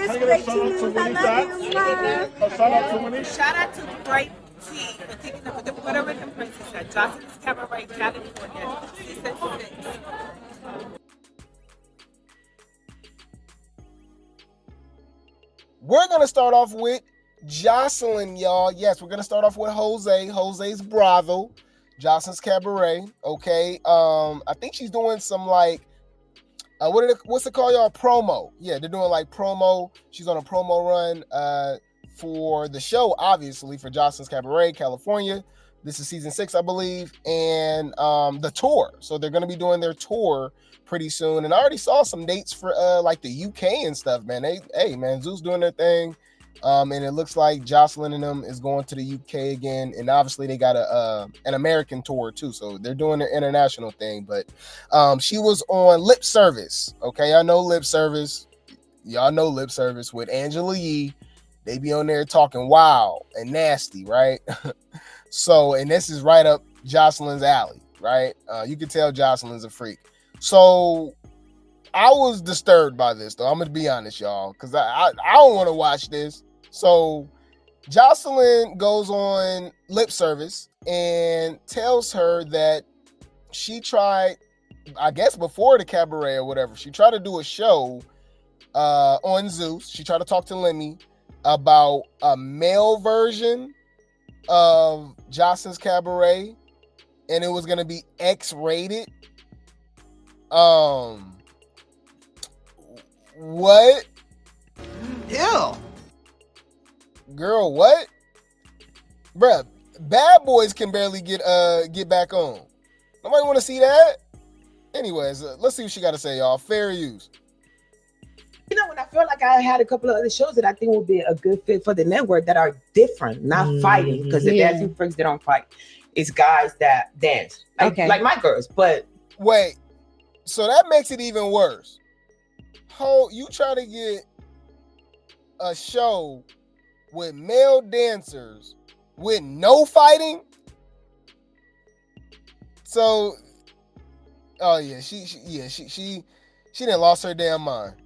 Can I get a shout out to Winnie Dot? A shout out to Winnie. Shout out to Grape for taking up with the Puerto Rican princess at Joseline Cabaret, California. Season 6. We're going to start off with Joseline, y'all. Yes, we're going to start off with Jose's Bravo, Joseline's Cabaret. Okay. I think she's doing some like, what's it called, y'all? Promo. Yeah, they're doing like promo. She's on a promo run for the show, obviously, for Joseline's Cabaret, California. This is season 6, I believe. And the tour. So they're going to be doing their tour pretty soon. And I already saw some dates for like the UK and stuff, man. Hey, man, Zeus doing their thing. And it looks like Joseline and them is going to the UK again. And obviously they got an American tour too. So they're doing their international thing. But she was on Lip Service. Okay, I know Lip Service. Y'all know Lip Service with Angela Yee. They be on there talking wild and nasty, right? So, and this is right up Joseline's alley, right? You can tell Joseline's a freak. So I was disturbed by this, though. I'm going to be honest, y'all, because I don't want to watch this. So Joseline goes on Lip Service and tells her that she tried, I guess before the cabaret or whatever, she tried to do a show on Zeus. She tried to talk to Lemmy about a male version of Joseline's Cabaret, and it was going to be X-rated. What? Ew. Girl, what? Bruh, Bad Boys can barely get back on. Nobody want to see that? Anyways, let's see what she got to say, y'all. Fair use. You know, when I feel like I had a couple of other shows that I think would be a good fit for the network that are different, not fighting, because the dancing freaks, they don't fight. It's guys that dance, like my girls. But wait, so that makes it even worse. How you try to get a show with male dancers with no fighting? So, oh yeah, she done lost her damn mind.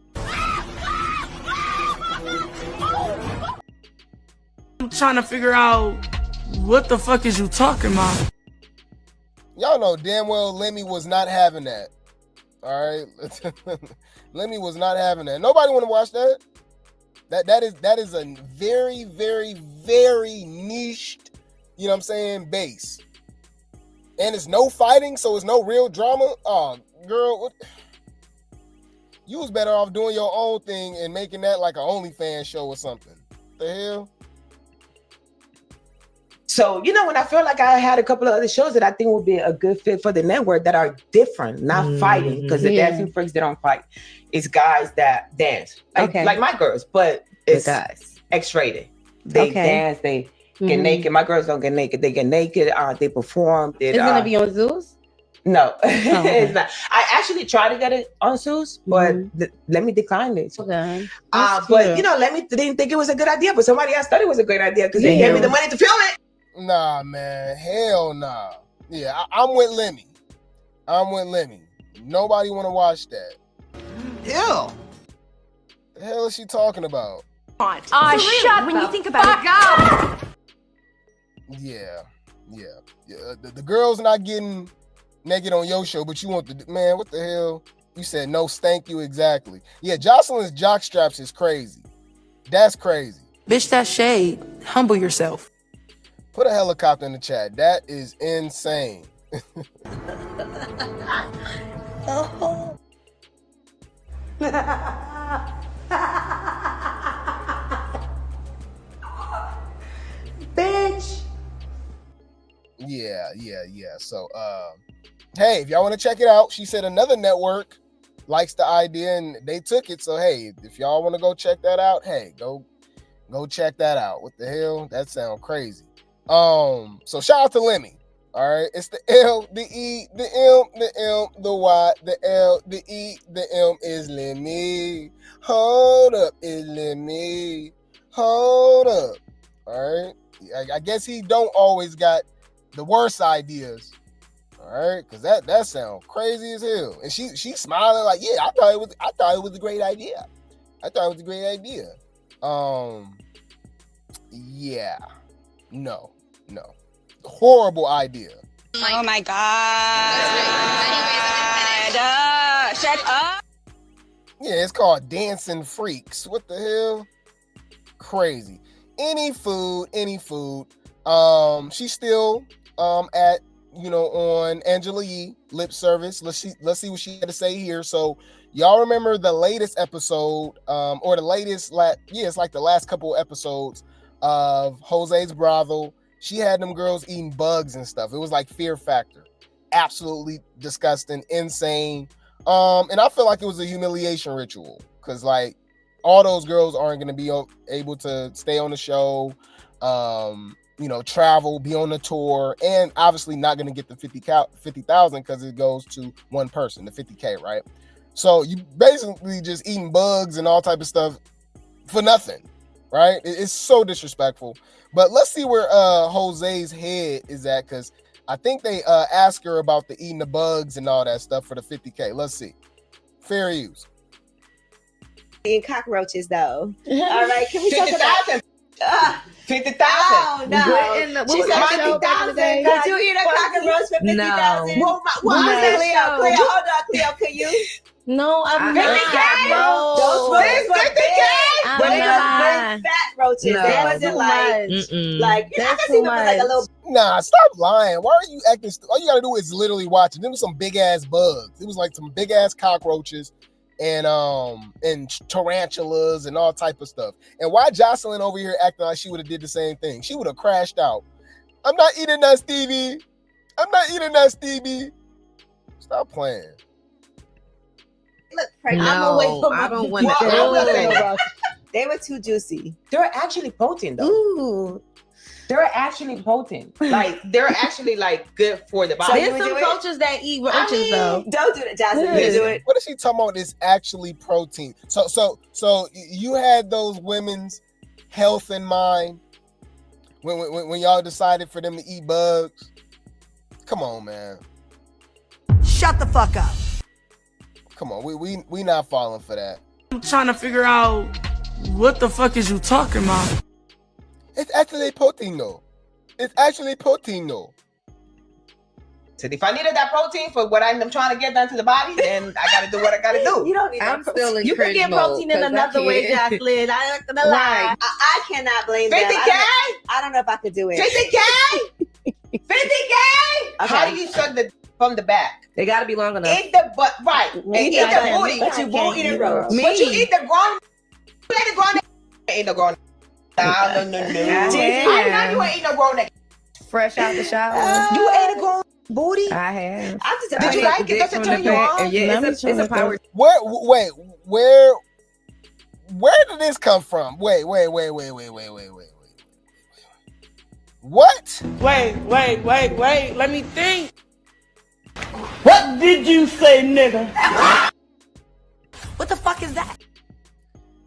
I'm trying to figure out what the fuck is you talking about. Y'all know damn well Lemmy was not having that. All right, Lemmy was not having that. Nobody want to watch that. That is a very, very, very niched, you know what I'm saying, base. And it's no fighting, so it's no real drama. Oh, girl, what? You was better off doing your own thing and making that like an OnlyFans show or something. The hell? so, you know, when I feel like I had a couple of other shows that I think would be a good fit for the network that are different, not fighting, because the dancing freaks, they don't fight. It's guys that dance, like my girls, but it's guys X-rated. They dance, they get naked. My girls don't get naked. They get naked. They perform. It's gonna be on Zeus? No, it's not. I actually tried to get it on Zeus, but let me decline it. Okay. But you know, let me didn't think it was a good idea, but somebody else thought it was a great idea because they gave me the money to film it. Nah, man, hell nah. Yeah, I'm with Lemmy. Nobody want to watch that. Ew. The hell is she talking about? Shut when you think about it. Yeah. The girl's not getting naked on your show, but you want the man. What the hell? You said no, thank you. Exactly. Yeah, Joseline's jock straps is crazy. That's crazy. Bitch, that shade. Humble yourself. Put a helicopter in the chat. That is insane. Bitch. Yeah. So, hey, if y'all want to check it out, she said another network likes the idea and they took it. So, hey, if y'all want to go check that out, hey, go check that out. What the hell? That sounds crazy. So shout out to Lemmy. All right, it's the L, the E, the M, the M, the Y, the L, the E, the M is Lemmy. Hold up, is Lemmy. Hold up. All right, I guess he don't always got the worst ideas. All right, because that sounds crazy as hell. And she's smiling like, yeah, I thought it was a great idea. I thought it was a great idea. Yeah. No. Horrible idea. Oh my God. Shut up. Yeah, it's called Dancing Freaks. What the hell? Crazy. Any food. She's still at, on Angela Yee lip service. Let's see what she had to say here. So y'all remember the latest episode, or the latest, it's like the last couple episodes of Jose's brothel. She had them girls eating bugs and stuff. It was like Fear Factor. Absolutely disgusting, insane. And I feel like it was a humiliation ritual because like all those girls aren't going to be able to stay on the show, travel, be on the tour, and obviously not going to get the 50,000 because it goes to one person, the 50K, right? So you basically just eating bugs and all type of stuff for nothing, right? It's so disrespectful. But let's see where Jose's head is at, because I think they asked her about the eating the bugs and all that stuff for the 50K. Let's see. Fair use. Eating cockroaches, though. All right, can we talk about 50,000. Oh, no. She said 50,000. Could you eat a cockroach for 50,000? No. What was it, Cleo? Hold on, Cleo. Can you? No, I'm not. 50K? No. Those ones were big. I'm But they not. were big fat roaches. No. They wasn't like I That's can see too them with like a little. Nah, stop lying. Why are you acting? All you gotta do is literally watch it. There was some big ass bugs. It was like some big ass cockroaches and tarantulas and all type of stuff. And why Joseline over here acting like she would have did the same thing? She would have crashed out. I'm not eating that, Stevie. Stop playing. Look pregnant. No, I don't want to. They were too juicy. They're actually potent though. Ooh. They're actually potent. Like they're actually like good for the body. There's some coaches that eat roaches though. Don't do it, Joseline. You do it. What is she talking about? Is actually protein. So you had those women's health in mind when y'all decided for them to eat bugs. Come on, man. Shut the fuck up. Come on, we not falling for that. I'm trying to figure out what the fuck is you talking about. It's actually protein though. So if I needed that protein for what I'm trying to get done to the body, then I gotta do what I gotta do. You don't need I'm that still protein. in You can cringe get mode, protein in 'cause I another way, can't. Joseline. I'm not gonna lie. I cannot blame them. 50K? I don't know if I could do it. 50K? 50K? Okay. How do you suck from the back? They gotta be long enough. Eat the butt, right? And eat the booty. But you won't eat a roach. But you eat the grown. You eat the grown. Eat the grown. No. I know you ain't eating no grown. Fresh out the shower. You ate a grown booty? I have. Did you like it? Does it turn you on? Yeah, it's a power. Where did this come from? Wait. What? Wait. Let me think. What did you say, nigga? What the fuck is that?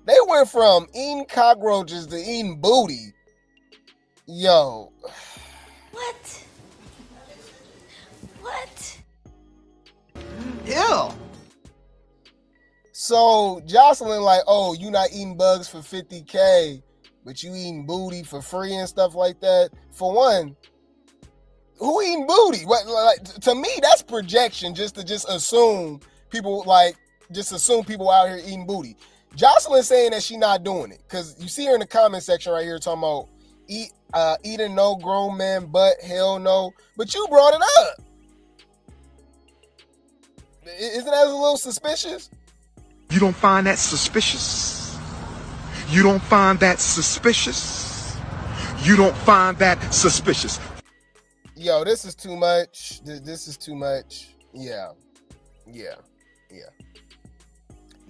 They went from eating cockroaches to eating booty. Yo. What? Ew. So Joseline like, oh, you not eating bugs for 50K, but you eating booty for free and stuff like that. For one, who eating booty? What? Like, to me, that's projection. Just to assume people out here eating booty. Joseline saying that she not doing it because you see her in the comment section right here talking about eating no grown man butt, hell no. But you brought it up. Isn't that a little suspicious? You don't find that suspicious? You don't find that suspicious? You don't find that suspicious? Yo, this is too much. This is too much. Yeah.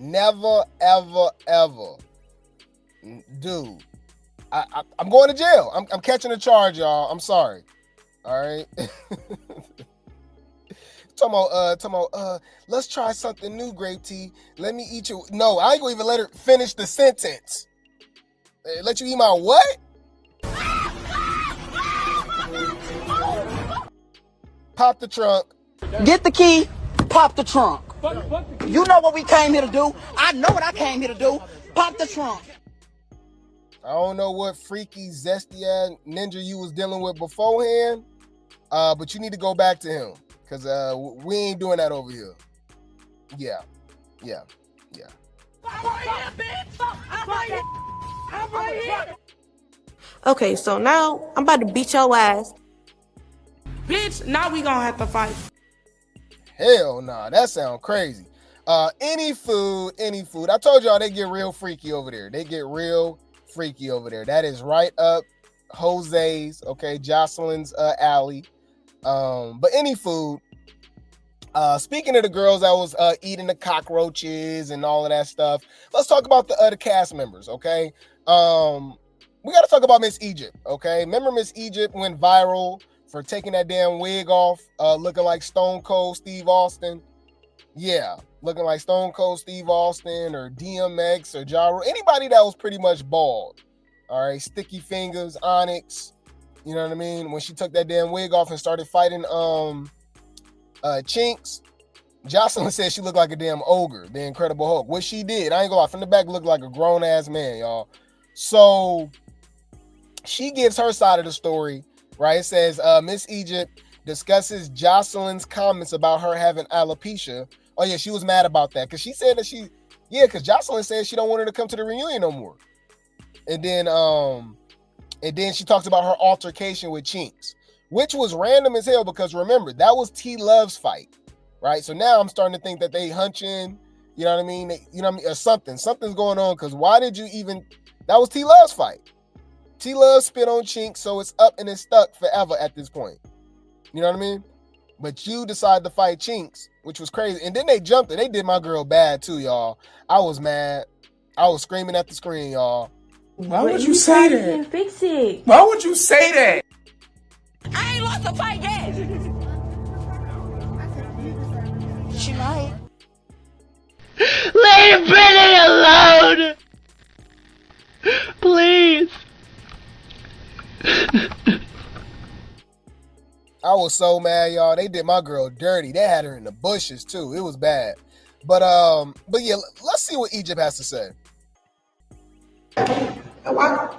Never, ever. Dude, I'm going to jail. I'm catching a charge, y'all. I'm sorry. All right. Talking about, let's try something new, Grape Tea. Let me eat you. No, I ain't gonna even let her finish the sentence. Let you eat my what? Pop the trunk. Get the key, pop the trunk. You know what we came here to do. I know what I came here to do. Pop the trunk. I don't know what freaky, zesty ass ninja you was dealing with beforehand, but you need to go back to him because we ain't doing that over here. Yeah. Okay, so now I'm about to beat your ass. Bitch, now we gonna have to fight. Hell nah, that sound crazy. Any food. I told y'all they get real freaky over there. That is right up Jose's, okay, Joseline's alley. But any food. Speaking of the girls that was eating the cockroaches and all of that stuff, let's talk about the other cast members, okay? We got to talk about Miss Egypt, okay? Remember Miss Egypt went viral for taking that damn wig off, looking like Stone Cold Steve Austin? Yeah, looking like Stone Cold Steve Austin or DMX or Ja Rule, anybody that was pretty much bald, all right? Sticky Fingers, Onyx, you know what I mean? When she took that damn wig off and started fighting Chinx, Joseline said she looked like a damn ogre, the Incredible Hulk, which she did. I ain't gonna lie, from the back looked like a grown-ass man, y'all. So she gives her side of the story, right? It says, Miss Egypt discusses Joseline's comments about her having alopecia. Oh yeah, she was mad about that because she said that because Joseline said she don't want her to come to the reunion no more. And then she talks about her altercation with Chinx, which was random as hell because remember, that was T Love's fight, right? So now I'm starting to think that they hunching, you know what I mean? Or something's going on because why did you even, that was T Love's fight. T Love spit on Chinx, so it's up and it's stuck forever at this point. You know what I mean? But you decide to fight Chinx, which was crazy. And then they jumped it. They did my girl bad too, y'all. I was mad. I was screaming at the screen, y'all. Why would you say that? Fix it. Why would you say that? I ain't lost a fight yet. She might. Leave Brittany alone! Please. I was so mad, y'all. They did my girl dirty. They had her in the bushes too. It was bad. But yeah, let's see what Egypt has to say. Why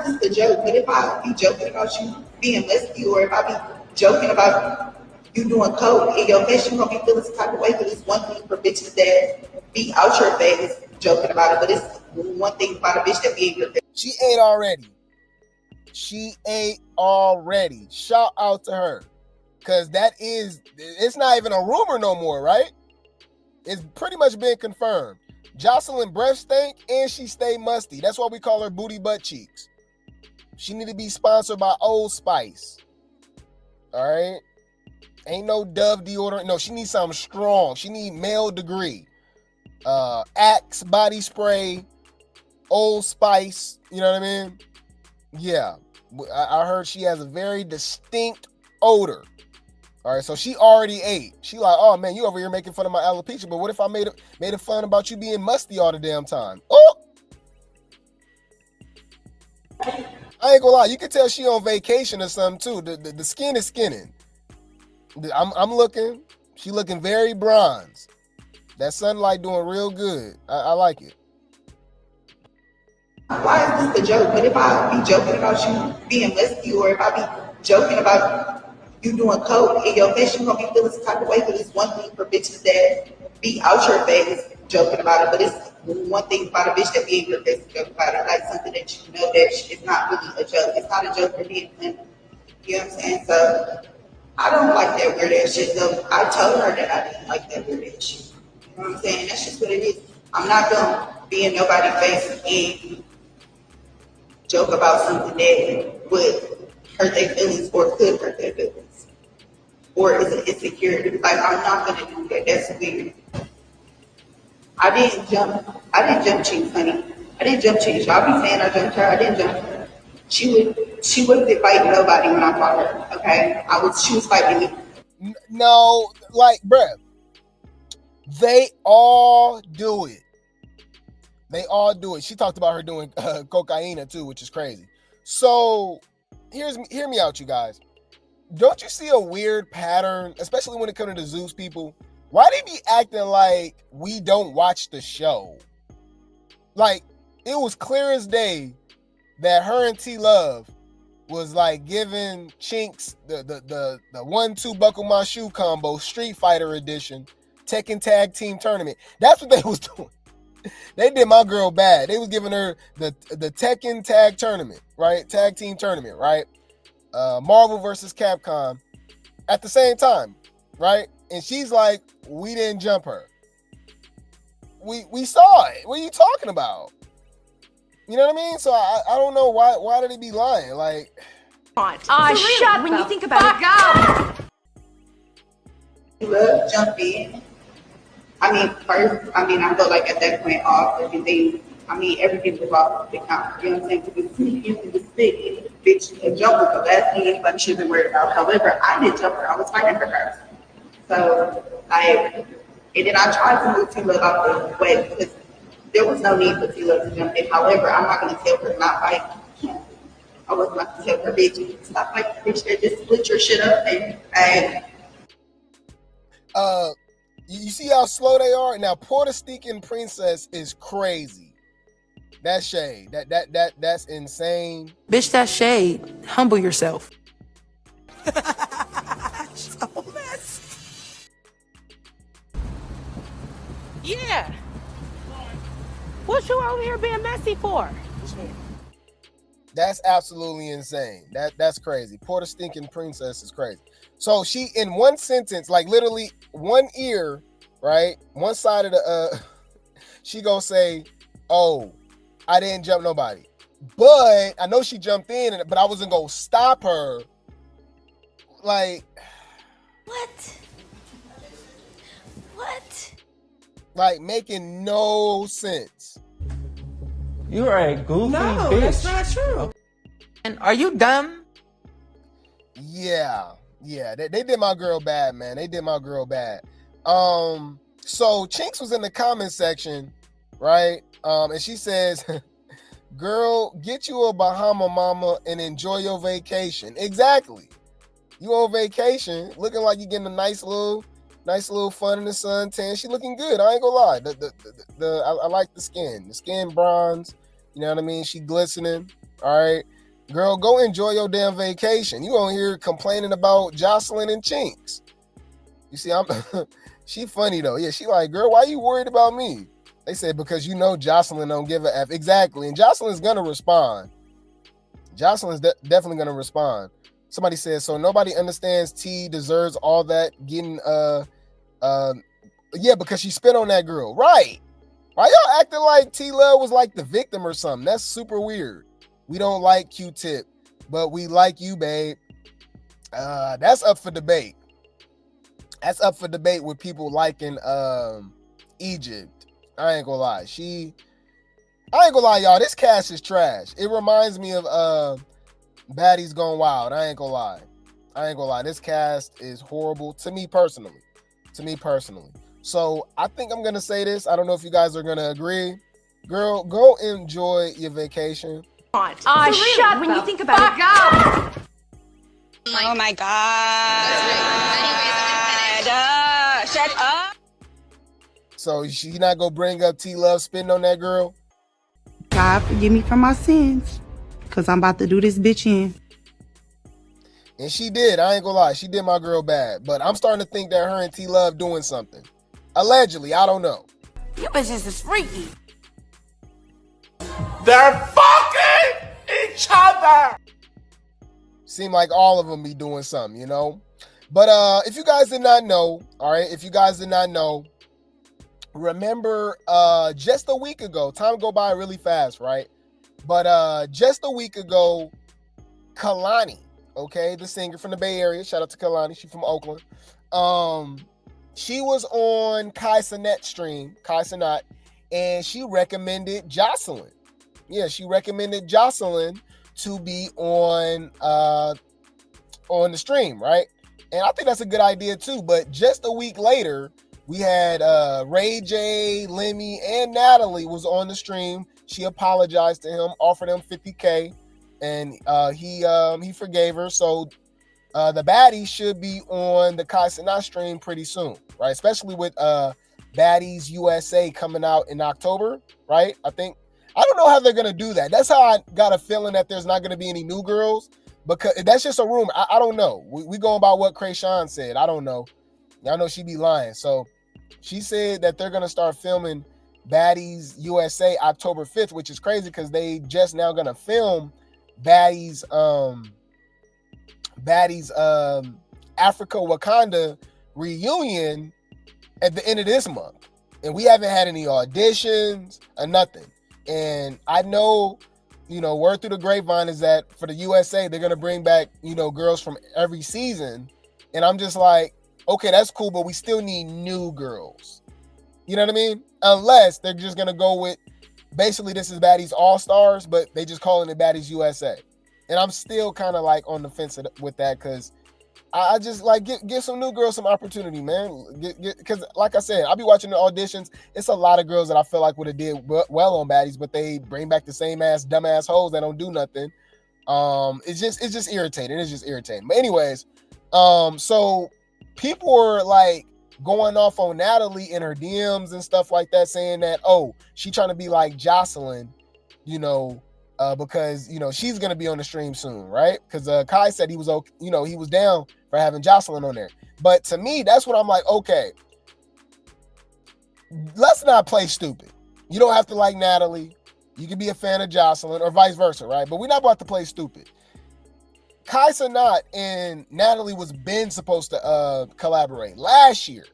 is this a joke? But if I be joking about you being musty, or if I be joking about you doing coke in your face, you gonna be feeling some type of way. But it's one thing for bitches that be out your face joking about it, but it's one thing about a bitch that be in your face. She ate already. Shout out to her. Cause it's not even a rumor no more, right? It's pretty much been confirmed. Joseline breath stink and she stay musty. That's why we call her booty butt cheeks. She need to be sponsored by Old Spice. All right? Ain't no Dove deodorant. No, she needs something strong. She need Male Degree. Axe body spray. Old Spice. You know what I mean? Yeah. I heard she has a very distinct odor. All right, so she already ate. She like, oh man, you over here making fun of my alopecia, but what if I made it fun about you being musty all the damn time? Oh! I ain't gonna lie, you can tell she on vacation or something too. The skin is skinning. I'm looking, she looking very bronze. That sunlight doing real good. I like it. Why is this a joke? But if I be joking about you being musty, or if I be joking about you doing coke in your face, you gonna be feeling some type of way. But it's one thing for bitches that be out your face joking about it, but it's one thing about a bitch that be in your face joking about it, like something that you know that it's not really a joke. It's not a joke for being funny. You know what I'm saying? So I don't like that weird ass shit. So I told her that I didn't like that weird ass shit. You know what I'm saying? That's just what it is. I'm not gonna be in nobody's face and joke about something that would hurt their feelings or could hurt their feelings. Or is it insecurity? Like, I'm not gonna do that. That's weird. I didn't jump Chinx, honey. I didn't jump Chinx. Y'all be saying I jumped her. I didn't jump her. She wasn't fighting nobody when I fought her. Okay, she was fighting me. No, like, bruh, they all do it. She talked about her doing cocaine too, which is crazy. So hear me out, you guys. Don't you see a weird pattern, especially when it comes to the Zeus people? Why they be acting like we don't watch the show? Like, it was clear as day that her and T Love was like giving Chinx the 1-2 buckle my shoe combo, Street Fighter edition, Tekken Tag Team Tournament. That's what they was doing. They did my girl bad. They was giving her the Tekken Tag Tournament, right? Tag Team Tournament, right? Marvel versus Capcom at the same time, right? And she's like, we didn't jump her. We saw it. What are you talking about? You know what I mean? So I don't know why did he be lying? Like, shut when you think about it. Love jump in. I mean, first, I felt like at that point off, everything was off the count. You know what I'm saying? Because the sneaking and the stick, bitch, and jump was the last thing anybody should be worried about. However, I didn't jump her. I was fighting for her. So, and then I tried to move T-Love out the way because there was no need for T-Love to jump in. However, I'm not going to tell her to not fight. I wasn't about to tell her, bitch, stop fighting, bitch, just split your shit up and you see how slow they are? Now, Puerto Rican Princess is crazy. That's shade. That's insane. Bitch, that's shade. Humble yourself. So messy. Yeah. What you over here being messy for? That's absolutely insane. That's crazy. Puerto Rican Princess is crazy. So she, in one sentence, like literally one ear, right? One side of the, she gonna say, oh, I didn't jump nobody. But I know she jumped in, but I wasn't gonna stop her. Like. What? Like, making no sense. You're a goofy bitch. No, that's not true. And are you dumb? Yeah, they did my girl bad, man. They did my girl bad. So Chinx was in the comment section, right? And she says, girl, get you a Bahama mama and enjoy your vacation. Exactly. You on vacation, looking like you getting a nice little fun in the sun tan. She looking good. I ain't gonna lie. I like the skin. The skin bronze. You know what I mean? She glistening. All right. Girl, go enjoy your damn vacation. You on here complaining about Joseline and Chinx. You see, she funny though. Yeah, she like, girl, why you worried about me? They said, because you know Joseline don't give a F. Exactly. And Joseline's gonna respond. Joseline's definitely gonna respond. Somebody says, so nobody understands T deserves all that getting, yeah, because she spit on that girl. Right. Why y'all acting like T-Love was like the victim or something? That's super weird. We don't like Q-Tip, but we like you, babe. That's up for debate. That's up for debate with people liking Egypt. I ain't gonna lie. I ain't gonna lie, y'all. This cast is trash. It reminds me of Baddies Gone Wild. I ain't gonna lie. This cast is horrible to me personally. So I think I'm gonna say this. I don't know if you guys are gonna agree. Girl, go enjoy your vacation. Shut when you think about it. Oh my God. Shut up. So she not gonna bring up T-Love spitting on that girl? God forgive me for my sins, because I'm about to do this bitch in. And she did. I ain't gonna lie. She did my girl bad. But I'm starting to think that her and T-Love doing something. Allegedly. I don't know. You bitches is freaky. They're fucking each other. Seem like all of them be doing something, you know? But if you guys did not know, all right, remember just a week ago, time go by really fast, right? But just a week ago, Kalani, okay, the singer from the Bay Area, shout out to Kalani, she's from Oakland. She was on Cenat stream, Cenat, and she recommended Joseline. Yeah, she recommended Joseline to be on the stream, right? And I think that's a good idea too. But just a week later, we had Ray J, Lemmy, and Natalie was on the stream. She apologized to him, offered him $50K, and he forgave her. So the Baddies should be on the Cenat stream pretty soon, right? Especially with Baddies USA coming out in October, right? I think I don't know how they're gonna do that. That's how I got a feeling that there's not gonna be any new girls, because that's just a rumor. I don't know. We going by what Krayshawn said. I don't know. I know she be lying. So she said that they're gonna start filming Baddies USA October 5th, which is crazy because they just now gonna film Baddies Africa Wakanda reunion at the end of this month, and we haven't had any auditions or nothing. And I know, word through the grapevine is that for the USA they're gonna bring back girls from every season, and I'm just like, okay, that's cool, but we still need new girls. You know what I mean? Unless they're just gonna go with basically this is Baddies All Stars, but they just calling it Baddies USA. And I'm still kind of like on the fence with that, because I just like give some new girls some opportunity, man. Because like I said, I'll be watching the auditions. It's a lot of girls that I feel like would have did well on Baddies, but they bring back the same ass dumbass hoes that don't do nothing. It's just irritating. It's just irritating. But anyways, so people are like going off on Natalie in her DMs and stuff like that, saying that, oh, she trying to be like Joseline, because she's gonna be on the stream soon, right? Because Kai said he was okay, he was down for having Joseline on there. But to me, that's what I'm like, okay, let's not play stupid. You don't have to like Natalie. You can be a fan of Joseline or vice versa, right? But we're not about to play stupid. Kai Cenat and Natalie was been supposed to collaborate last year,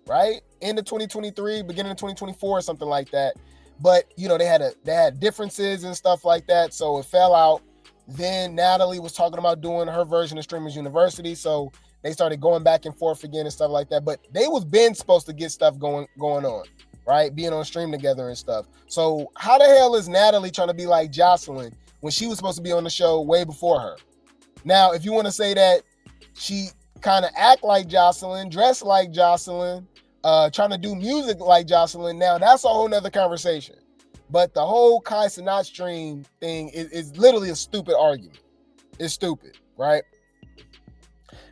right? End of 2023, beginning of 2024, or something like that. But they had differences and stuff like that, so it fell out. Then Natalie was talking about doing her version of Streamers University, so they started going back and forth again and stuff like that. But they was been supposed to get stuff going on, right? Being on stream together and stuff. So how the hell is Natalie trying to be like Joseline when she was supposed to be on the show way before her? Now, if you want to say that she kind of act like Joseline, dress like Joseline, trying to do music like Joseline, now that's a whole nother conversation. But the whole Kai Cenat stream thing is literally a stupid argument. It's stupid, right?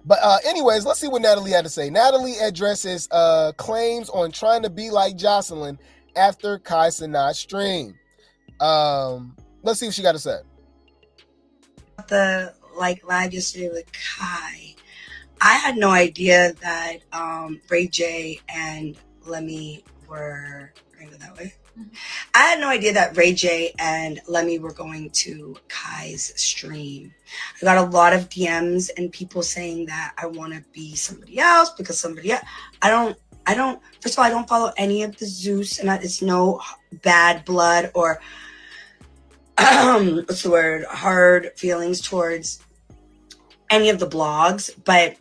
But anyways, let's see what Natalie had to say. Natalie addresses claims on trying to be like Joseline after Kai Cenat stream. Let's see what she got to say. The live yesterday with Kai, I had no idea that Ray J and Lemmy were going to go that way. I had no idea that Ray J and Lemmy were going to Kai's stream. I got a lot of DMs and people saying that I want to be somebody else because somebody else. I don't, first of all, I don't follow any of the Zeus, and it's no bad blood or what's the word, hard feelings towards any of the blogs, but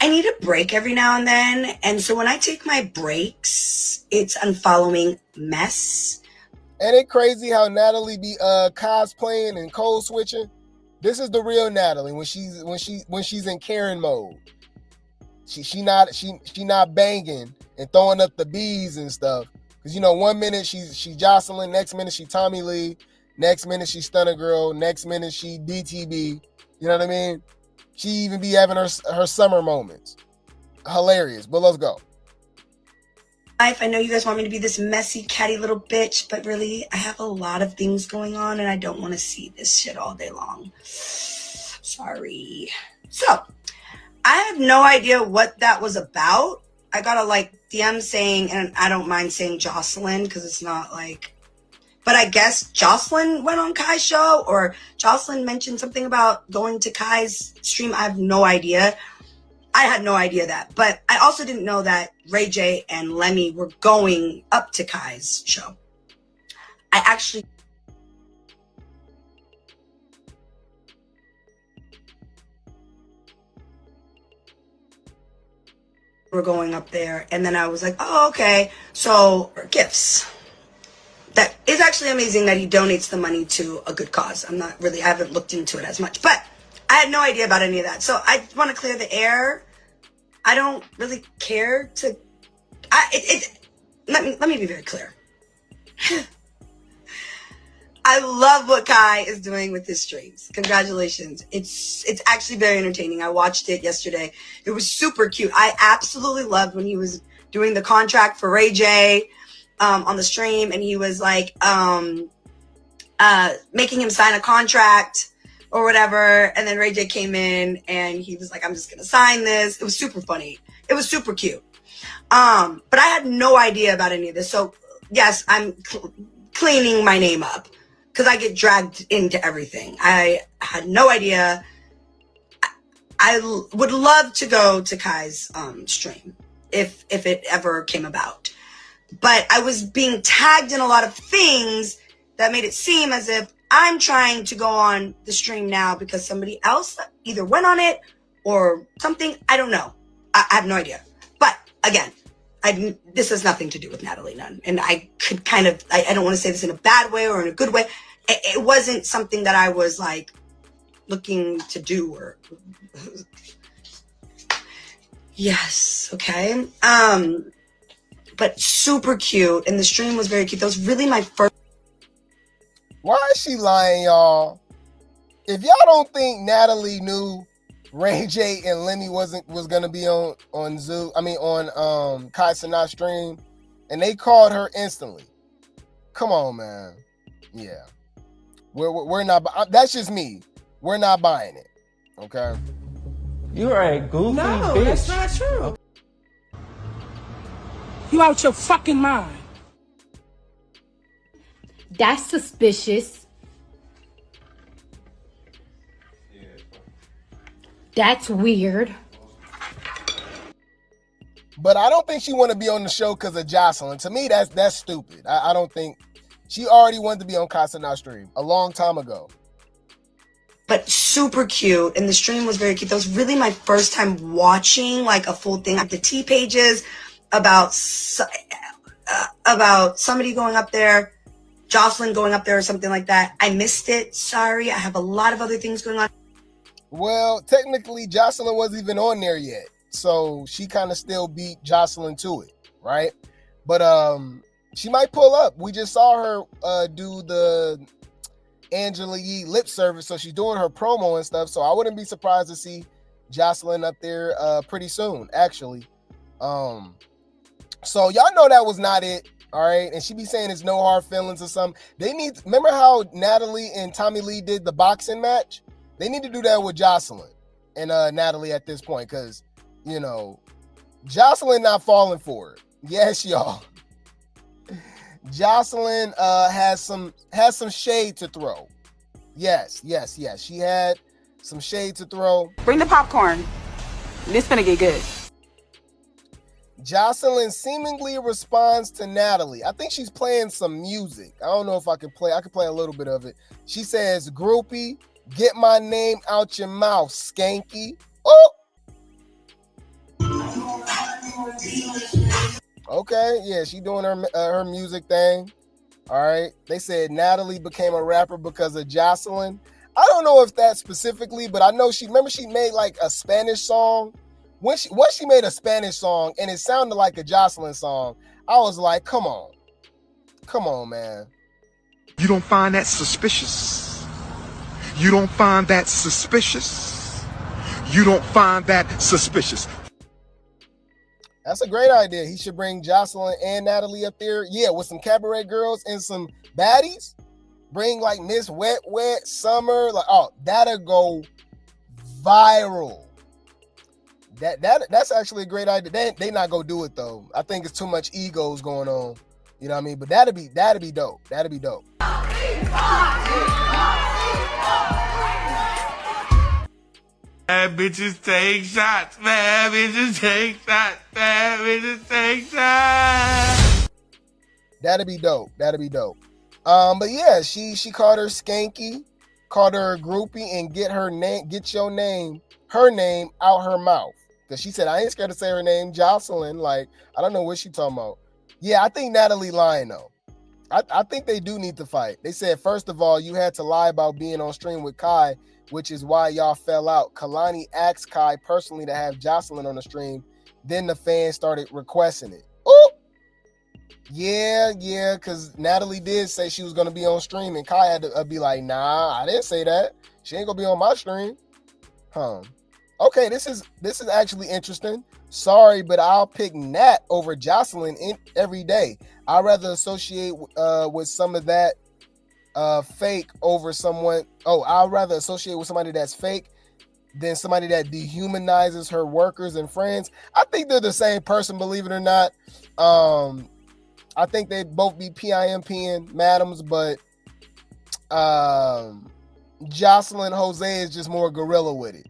I need a break every now and then. And so when I take my breaks, it's unfollowing mess. Ain't it crazy how Natalie be cosplaying and code switching? This is the real Natalie when she's in Karen mode. She not banging and throwing up the bees and stuff. Because 1 minute she's Joseline, next minute she Tommy Lee, next minute she Stunner Girl, next minute she DTB. You know what I mean? She even be having her summer moments. Hilarious, but let's go. I know you guys want me to be this messy, catty little bitch, but really, I have a lot of things going on, and I don't want to see this shit all day long. Sorry. So, I have no idea what that was about. I got a DM saying, and I don't mind saying Joseline because it's not like, but I guess Joseline went on Kai's show, or Joseline mentioned something about going to Kai's stream. I have no idea. I had no idea that, but I also didn't know that Ray J and Lemmy were going up to Kai's show. I actually were going up there, and then I was like, oh, okay. So gifts. That is actually amazing that he donates the money to a good cause. I haven't looked into it as much, but I had no idea about any of that. So I want to clear the air. I don't really care to, let me be very clear. I love what Kai is doing with his streams. Congratulations. It's actually very entertaining. I watched it yesterday. It was super cute. I absolutely loved when he was doing the contract for Ray J. on the stream, and he was like making him sign a contract or whatever. And then Ray J came in and he was like, I'm just gonna sign this. It was super funny. It was super cute. But I had no idea about any of this. So yes, I'm cleaning my name up because I get dragged into everything. I had no idea. I would love to go to Kai's stream if it ever came about. But I was being tagged in a lot of things that made it seem as if I'm trying to go on the stream now because somebody else either went on it or something. I don't know. I have no idea. But again, this has nothing to do with Natalie Nunn. And I could kind of, I don't want to say this in a bad way or in a good way. It wasn't something that I was like looking to do or yes. Okay. But super cute. And the stream was very cute. That was really my first. Why is she lying, y'all? If y'all don't think Natalie knew Ray J and Lenny was gonna be on Kai Cenat stream, and they called her instantly. Come on, man. Yeah, we're not. That's just me. We're not buying it. Okay. You are a goofy bitch. No, that's not true. You out your fucking mind. That's suspicious. That's weird. But I don't think she want to be on the show because of Joseline. To me, that's stupid. I don't think she already wanted to be on Kai Cenat stream a long time ago. But super cute, and the stream was very cute. That was really my first time watching like a full thing, like the T pages about somebody going up there, Joseline going up there or something like that. I missed it. Sorry, I have a lot of other things going on. Well, technically, Joseline wasn't even on there yet, so she kind of still beat Joseline to it, right? But she might pull up. We just saw her do the Angela Yee lip service, so she's doing her promo and stuff. So I wouldn't be surprised to see Joseline up there pretty soon, actually. So y'all know that was not it, all right? And she be saying it's no hard feelings or something. Remember how Natalie and Tommy Lee did the boxing match? They need to do that with Joseline and Natalie at this point, because, you know, Joseline not falling for it. Yes, y'all. Joseline has some shade to throw. Yes. She had some shade to throw. Bring the popcorn. This finna get good. Joseline seemingly responds to Natalie. I think she's playing some music. I don't know if I can play. I can play a little bit of it. She says, "Groupie, get my name out your mouth, skanky." Oh. Okay, yeah, she doing her music thing. All right. They said Natalie became a rapper because of Joseline. I don't know if that specifically, but I know she made like a Spanish song. When she made a Spanish song and it sounded like a Joseline song, I was like, come on, man. You don't find that suspicious? You don't find that suspicious? You don't find that suspicious? That's a great idea. He should bring Joseline and Natalie up there. Yeah, with some cabaret girls and some baddies. Bring like Miss Wet Summer. Like, oh, that'll go viral. That's actually a great idea. They not gonna do it though. I think it's too much egos going on. You know what I mean? But that'd be dope. That'd be dope. Bad bitches take shots. Bad bitches take shots. Bad bitches take shots. That'd be dope. But yeah, she called her skanky, called her a groupie, and get her name out her mouth. Because she said, I ain't scared to say her name, Joseline. Like, I don't know what she talking about. Yeah, I think Natalie lying though. I think they do need to fight. They said, first of all, you had to lie about being on stream with Kai, which is why y'all fell out. Kalani asked Kai personally to have Joseline on the stream. Then the fans started requesting it. Oh, yeah, because Natalie did say she was going to be on stream, and Kai had to be like, nah, I didn't say that. She ain't going to be on my stream. Huh. Okay, this is actually interesting. Sorry, but I'll pick Nat over Joseline every day. I'd rather associate with some of that fake over someone. Oh, I'd rather associate with somebody that's fake than somebody that dehumanizes her workers and friends. I think they're the same person, believe it or not. I think they both be PIMPing madams, but Joseline Jose is just more gorilla with it.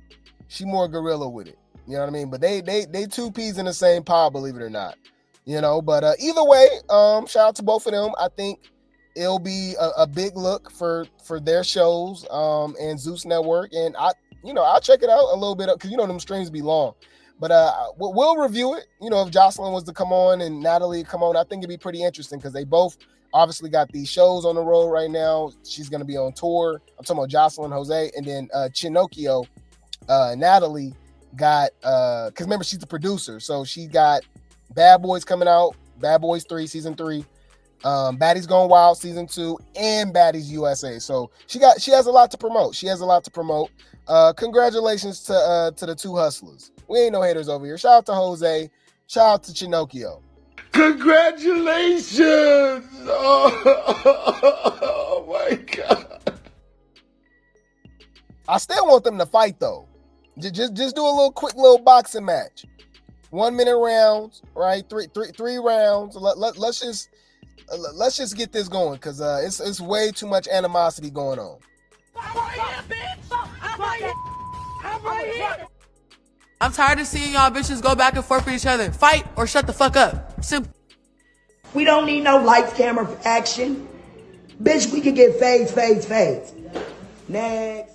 She more gorilla with it. You know what I mean? But they two peas in the same pod, believe it or not. You know, but either way, shout out to both of them. I think it'll be a big look for their shows and Zeus Network. And I'll check it out a little bit because them streams be long. But we'll review it. If Joseline was to come on and Natalie come on, I think it'd be pretty interesting because they both obviously got these shows on the road right now. She's going to be on tour. I'm talking about Joseline Jose. And then Chinokio, Natalie got, because remember, she's the producer. So she got Bad Boys coming out, Bad Boys 3, Season 3, Baddies Gone Wild, Season 2, and Baddies USA. So she has a lot to promote. Congratulations to the two hustlers. We ain't no haters over here. Shout out to Jose. Shout out to Chinokio. Congratulations! Oh my God. I still want them to fight though. Just do a quick little boxing match. 1 minute rounds, right? Three rounds. Let's just get this going because it's way too much animosity going on. I'm tired of seeing y'all bitches go back and forth with each other. Fight or shut the fuck up. Simple. We don't need no lights, camera, action. Bitch, we can get fades. Next.